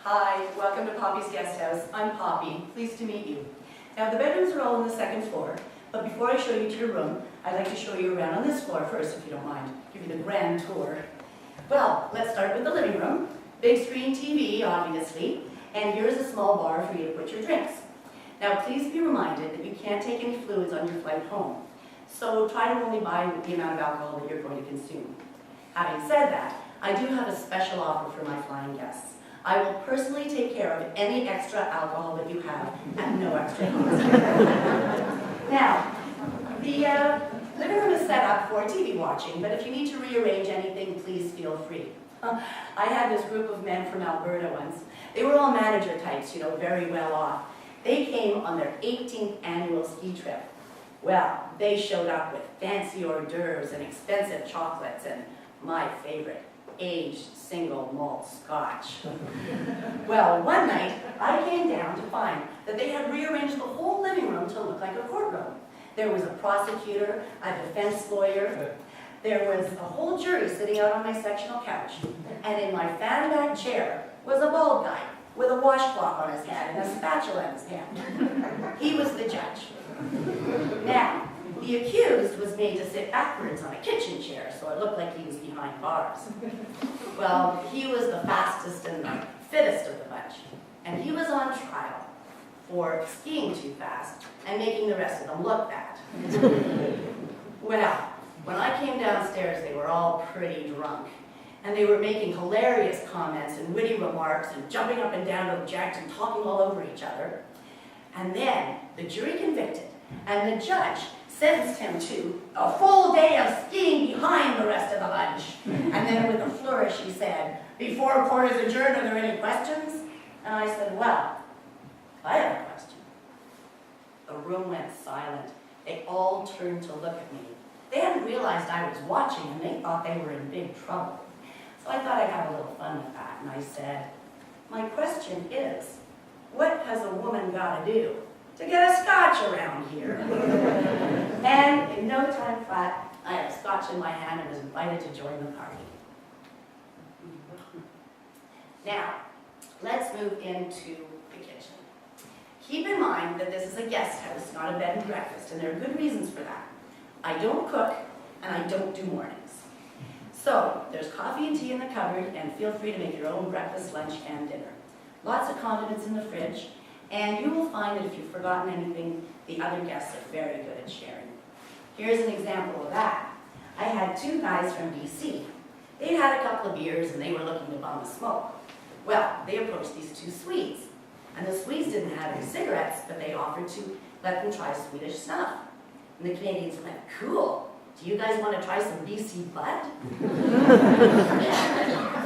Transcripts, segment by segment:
Hi, welcome to Poppy's Guest House. I'm Poppy. Pleased to meet you. Now, the bedrooms are all on the second floor, but before I show you to your room, I'd like to show you around on this floor first, if you don't mind. Give you the grand tour. Well, let's start with the living room. Big screen TV, obviously, and here's a small bar for you to put your drinks. Now, please be reminded that you can't take any fluids on your flight home, so try to only buy the amount of alcohol that you're going to consume. Having said that, I do have a special offer for my flying guests. I will personally take care of any extra alcohol that you have at no extra cost. Now, the living room is set up for TV watching, but if you need to rearrange anything, please feel free. I had this group of men from Alberta once. They were all manager types, you know, very well off. They came on their 18th annual ski trip. Well, they showed up with fancy hors d'oeuvres and expensive chocolates and my favorite, aged single malt scotch. Well, one night, I came down to find that they had rearranged the whole living room to look like a courtroom. There was a prosecutor, a defense lawyer, there was a whole jury sitting out on my sectional couch, and in my fan-back chair was a bald guy with a washcloth on his head and a spatula in his hand. He was the judge. Now, the accused was made to sit backwards on a kitchen chair, so it looked like he was behind bars. Well, he was the fastest and the fittest of the bunch, and he was on trial for skiing too fast and making the rest of them look bad. Well, when I came downstairs, they were all pretty drunk, and they were making hilarious comments and witty remarks and jumping up and down to object and talking all over each other. And then the jury convicted, and the judge sentenced him to a full day of skiing behind the rest of the bunch. And then with a flourish he said, "Before court is adjourned, are there any questions?" And I said, "Well, I have a question." The room went silent. They all turned to look at me. They hadn't realized I was watching, and they thought they were in big trouble. So I thought I'd have a little fun with that, and I said, "My question is, what has a woman got to do to get a scotch around here?" And in no time flat, I had a scotch in my hand and was invited to join the party. Now, let's move into the kitchen. Keep in mind that this is a guest house, not a bed and breakfast, and there are good reasons for that. I don't cook, and I don't do mornings. So, there's coffee and tea in the cupboard, and feel free to make your own breakfast, lunch, and dinner. Lots of condiments in the fridge, and you will find that if you've forgotten anything, the other guests are very good at sharing. Here's an example of that. I had two guys from BC. They'd had a couple of beers, and they were looking to bum a smoke. Well, they approached these two Swedes, and the Swedes didn't have any cigarettes, but they offered to let them try Swedish snuff. And the Canadians went, "Cool. Do you guys want to try some BC Bud?"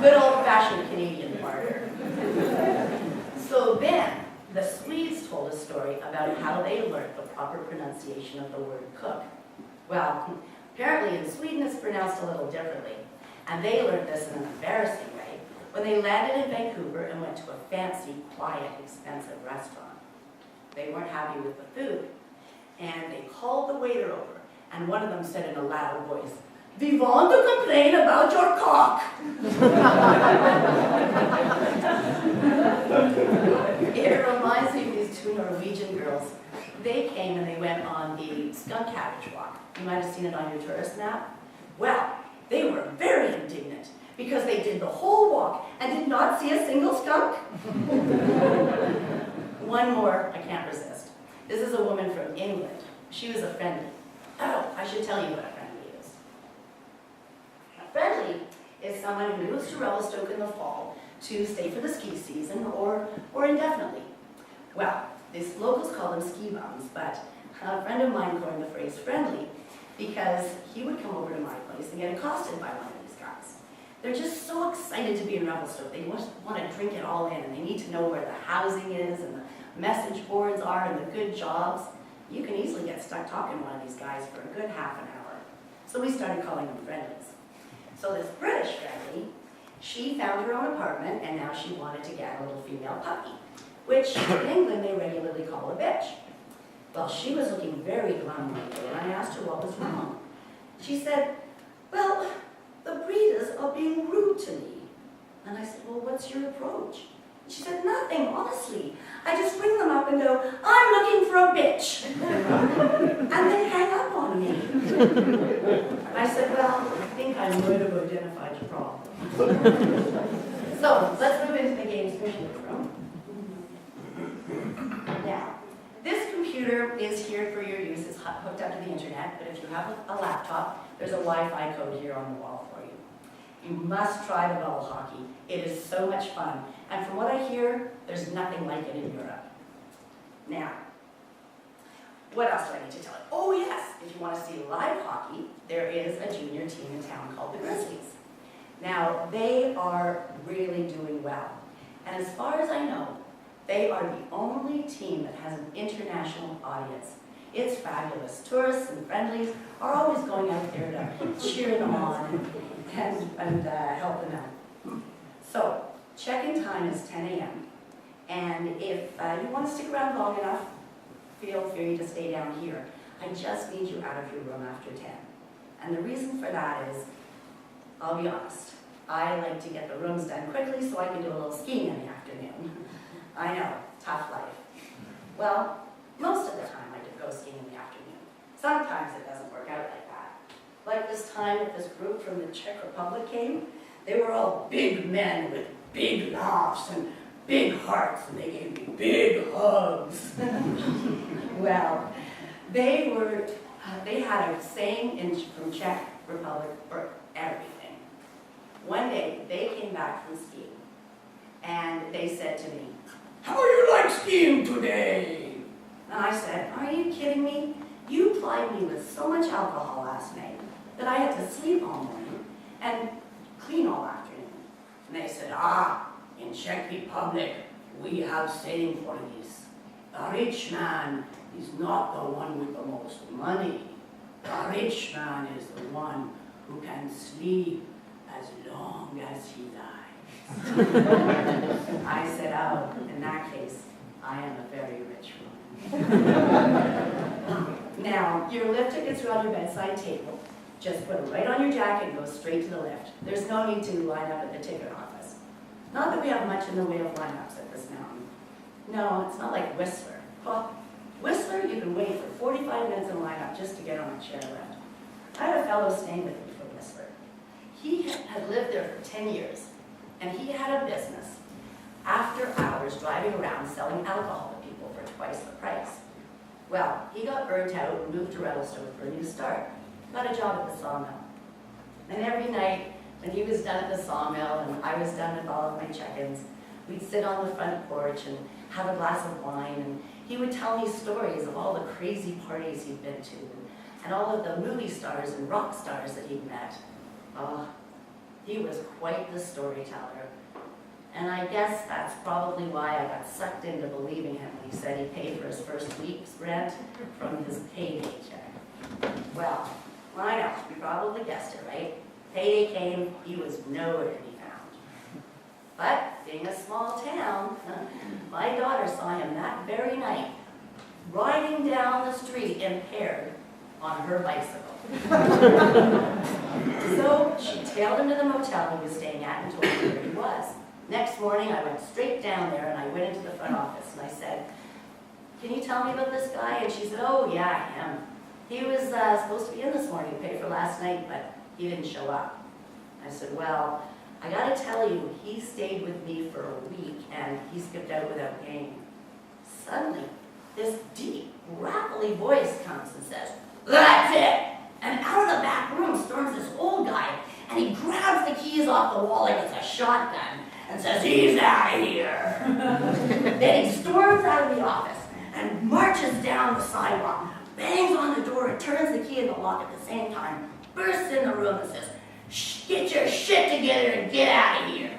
Good old-fashioned Canadian barter. So then, the Swedes told a story about how they learned the proper pronunciation of the word cook. Well, apparently in Sweden it's pronounced a little differently, and they learned this in an embarrassing way when they landed in Vancouver and went to a fancy, quiet, expensive restaurant. They weren't happy with the food, and they called the waiter over, and one of them said in a loud voice, "We want to complain about your cock." It reminds me of these two Norwegian girls. They came and they went on the skunk cabbage walk. You might have seen it on your tourist map. Well, they were very indignant because they did the whole walk and did not see a single skunk. One more I can't resist. This is a woman from England. She was a friendly. Oh, I should tell you what a friendly is. A friendly is someone who moves to Revelstoke in the fall to stay for the ski season or indefinitely. Well, these locals call them ski bums, but a friend of mine coined the phrase friendly because he would come over to my place and get accosted by one of these guys. They're just so excited to be in Revelstoke. They just want to drink it all in, and they need to know where the housing is and the message boards are and the good jobs. You can easily get stuck talking to one of these guys for a good half an hour. So we started calling them friendlies. So this British friendly, she found her own apartment, and now she wanted to get a little female puppy, which in England they regularly call a bitch. Well, she was looking very glum one day, and I asked her what was wrong. She said, "Well, the breeders are being rude to me." And I said, "Well, what's your approach?" She said, nothing, honestly. I just ring them up and go, I'm looking for a bitch. And they hang up on me. I said, well, I think I might have identified your problem. So let's move into the games computer room. Now, this computer is here for your use. It's hooked up to the internet, but if you have a laptop, there's a Wi-Fi code here on the wall for you. You must try the bubble hockey. It is so much fun. And from what I hear, there's nothing like it in Europe. Now, what else do I need to tell you? Oh yes, if you want to see live hockey, there is a junior team in town called the Grizzlies. Now, they are really doing well. And as far as I know, they are the only team that has an international audience. It's fabulous. Tourists and friendlies are always going out there to cheer them on and help them out. So, check-in time is 10 a.m. And if you want to stick around long enough, feel free to stay down here. I just need you out of your room after 10. And the reason for that is, I'll be honest, I like to get the rooms done quickly so I can do a little skiing in the afternoon. I know, tough life. Well, most of the time I do go skiing in the afternoon. Sometimes it doesn't work out like that. Like this time that this group from the Czech Republic came, they were all big men with big laughs and big hearts, and they gave me big hugs. Well, they had a saying from Czech Republic for everything. One day, they came back from skiing, and they said to me, "How do you like skiing today?" And I said, "Are you kidding me? You plied me with so much alcohol last night that I had to sleep all morning and clean all afternoon." And they said, in Czech Republic, we have saying for this. The rich man is not the one with the most money. The rich man is the one who can sleep as long as he dies. I said, oh, in that case, I am a very rich woman. Now, your lift tickets are on your bedside table. Just put them right on your jacket and go straight to the lift. There's no need to line up at the ticket office. Not that we have much in the way of lineups at this mountain. No, it's not like Whistler. Well, Whistler, you can wait for 45 minutes in lineup just to get on a chairlift. I had a fellow staying with me from Whistler. He had lived there for 10 years, and he had a business after hours driving around selling alcohol to people for twice the price. Well, he got burnt out and moved to Revelstoke for a new start. Got a job at the sawmill. And every night, when he was done at the sawmill and I was done with all of my check-ins, we'd sit on the front porch and have a glass of wine, and he would tell me stories of all the crazy parties he'd been to, and all of the movie stars and rock stars that he'd met. Oh, he was quite the storyteller. And I guess that's probably why I got sucked into believing him when he said he paid for his first week's rent from his payday check. Well, I know, you probably guessed it, right? Payday came, he was nowhere to be found. But, being a small town, my daughter saw him that very night, riding down the street impaired on her bicycle. So, she tailed him to the motel he was staying at and told me where he was. Next morning, I went straight down there and I went into the front office and I said, "Can you tell me about this guy?" And she said, "Oh yeah, him. He was supposed to be in this morning to pay for last night, but he didn't show up." I said, "Well, I gotta tell you, he stayed with me for a week and he skipped out without paying." Suddenly, this deep, gravelly voice comes and says, "That's it!" And out of the back room storms this old guy, and he grabs the keys off the wall like it's a shotgun and says, "He's out of here." Then he storms out of the office and marches down the sidewalk, bangs on the door and turns the key in the lock at the same time, bursts in the room and says, "Get your shit together and get out of here."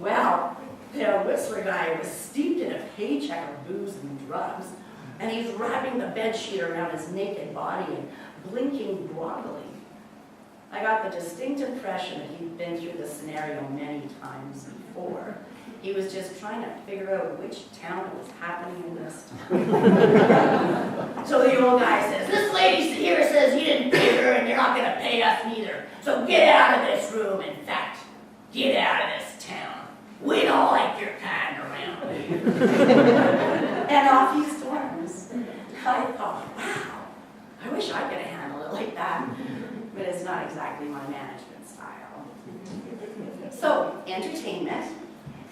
Well, the Whistler guy was steeped in a paycheck of booze and drugs, and he's wrapping the bedsheet around his naked body and blinking groggily. I got the distinct impression that he'd been through this scenario many times before. He was just trying to figure out which town it was happening in this time. So the old guy says, "This lady here says you didn't pay her and you're not going to pay us neither. So get out of this room. In fact, get out of this town. We don't like And off he storms. I thought, wow, I wish I could have handled it like that. But it's not exactly my management style. So, entertainment.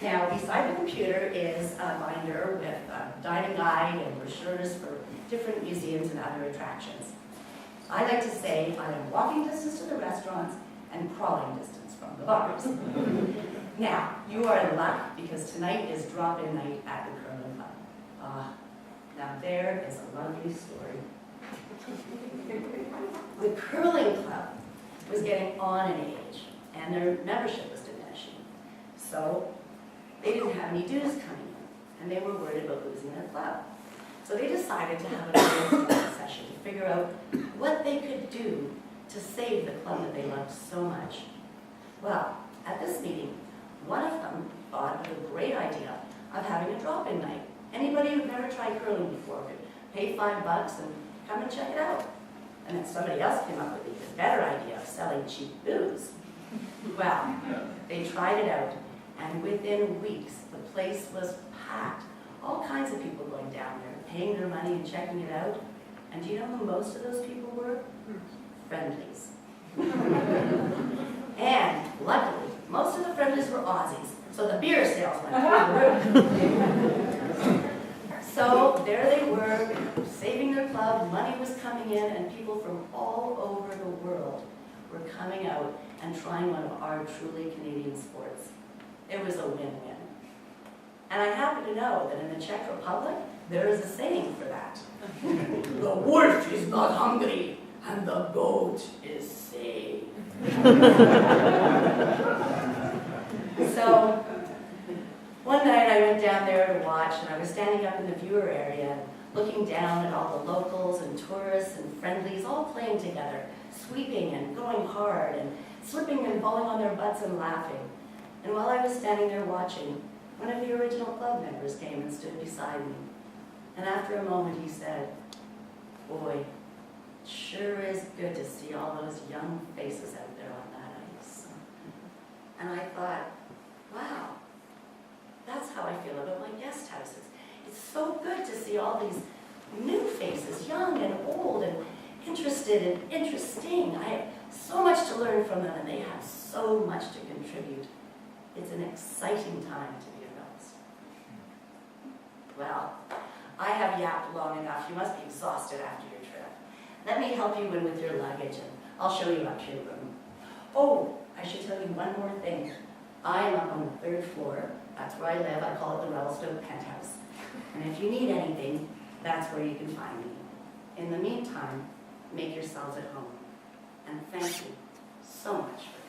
Now, beside the computer is a binder with a dining guide and brochures for different museums and other attractions. I like to say I am walking distance to the restaurants and crawling distance from the bars. Now, you are in luck because tonight is drop-in night at the Curling Club. Now there is a lovely story. The Curling Club was getting on in age and their membership was diminishing. So they didn't have any dues coming in and they were worried about losing their club. So they decided to have a brainstorming session to figure out what they could do to save the club that they loved so much. Well, at this meeting, one of them thought of a great idea of having a drop-in night. Anybody who'd never tried curling before could pay $5 and come and check it out. And then somebody else came up with the even better idea of selling cheap booze. Well, they tried it out, and within weeks, the place was packed. All kinds of people going down there, paying their money and checking it out. And do you know who most of those people were? Friendlies. And luckily, most of the friendlies were Aussies, so the beer sales went through the roof. So there they were, saving their club, money was coming in, and people from all over the world were coming out and trying one of our truly Canadian sports. It was a win-win. And I happen to know that in the Czech Republic, there is a saying for that. The wolf is not hungry, and the goat is safe. So, one night I went down there to watch, and I was standing up in the viewer area, looking down at all the locals and tourists and friendlies all playing together, sweeping and going hard, and slipping and falling on their butts and laughing. And while I was standing there watching, one of the original club members came and stood beside me. And after a moment he said, "Boy, it sure is good to see all those young faces out there on that ice." And I thought, wow, that's how I feel about my guest houses. It's so good to see all these new faces, young and old and interested and interesting. I have so much to learn from them and they have so much to contribute. It's an exciting time to be adults. Well, I have yapped long enough. You must be exhausted after your trip. Let me help you in with your luggage and I'll show you up to your room. Oh, I should tell you one more thing. I am up on the 3rd floor. That's where I live. I call it the Revelstoke penthouse. And if you need anything, that's where you can find me. In the meantime, make yourselves at home. And thank you so much for